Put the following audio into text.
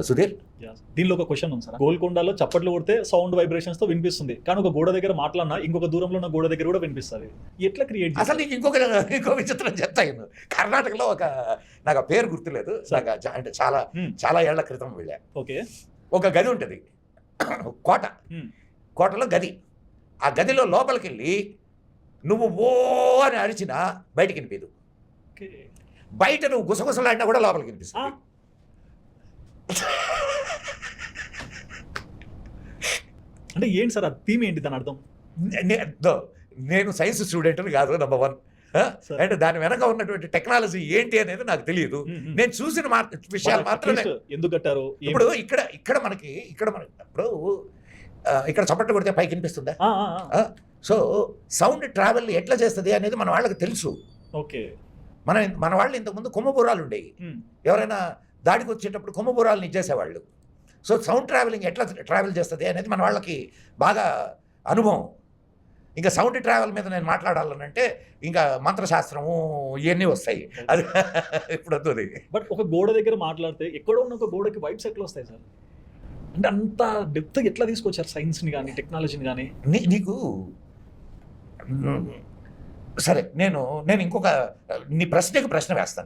సుధీర్. దీనిలో ఒక క్వశ్చన్ ఉంది సార్. గోల్కొండలో చప్పట్లు కొడితే సౌండ్ వైబ్రేషన్స్ తో వినిపిస్తుంది, కానీ ఒక గోడ దగ్గర మాట్లాడినా ఇంకొక దూరంలో ఉన్న గోడ దగ్గర కూడా వినిపిస్తుంది. ఎట్లా క్రియేట్? అసలు నీకు ఇంకో విచిత్రం చెప్తాను. కర్ణాటకలో నాకు ఆ పేరు గుర్తులేదు, అంటే చాలా ఏళ్ల క్రితం వెళ్ళా. ఓకే. ఒక గది ఉంటుంది, కోటలో గది. ఆ గదిలో లోపలికి వెళ్ళి నువ్వు ఓ అని అరిచినా బయటికి వినిపించదు, బయట నువ్వు గుసగుసలాడినా కూడా లోపలికి వినిపిస్తుంది. అంటే ఏంటి సార్ ఆ థీమ్ ఏంటి, దాని అర్థం? నేను సైన్స్ స్టూడెంట్ని కాదు, నెంబర్ 1. అంటే దాని వెనక ఉన్నటువంటి టెక్నాలజీ ఏంటి అనేది నాకు తెలియదు. నేను చూసిన విషయాలు మాత్రమే. ఎందుకు కట్టారు? ఇప్పుడు ఇక్కడ మనకి ఇప్పుడు ఇక్కడ చప్పట్లు కొడితే పైకి వినిపిస్తుందా? సో సౌండ్ ట్రావెల్ ఎట్లా చేస్తుంది అనేది మన వాళ్ళకి తెలుసు. ఓకే. మన వాళ్ళు ఇంతకుముందు కొమ్మబూరాలు ఉండేవి. ఎవరైనా దాడికి వచ్చేటప్పుడు కొమ్మబూరాలను ఇచ్చేసేవాళ్ళు. సో సౌండ్ ట్రావెలింగ్ ఎట్లా ట్రావెల్ చేస్తుంది అనేది మన వాళ్ళకి బాగా అనుభవం. ఇంకా సౌండ్ ట్రావెల్ మీద నేను మాట్లాడాలనంటే ఇంకా మంత్రశాస్త్రము ఇవన్నీ వస్తాయి. అది ఇప్పుడు వద్దు. బట్ ఒక గోడ దగ్గర మాట్లాడితే ఎక్కడో ఉన్న ఒక గోడకి వైబ్స్ ఎట్లా వస్తాయి సార్? అంటే అంత డెప్త్ ఎట్లా తీసుకొచ్చారు సైన్స్ని కానీ టెక్నాలజీని కానీ? నీకు సరే, నేను ఇంకొక నీ ప్రశ్నకు ప్రశ్న వేస్తాను.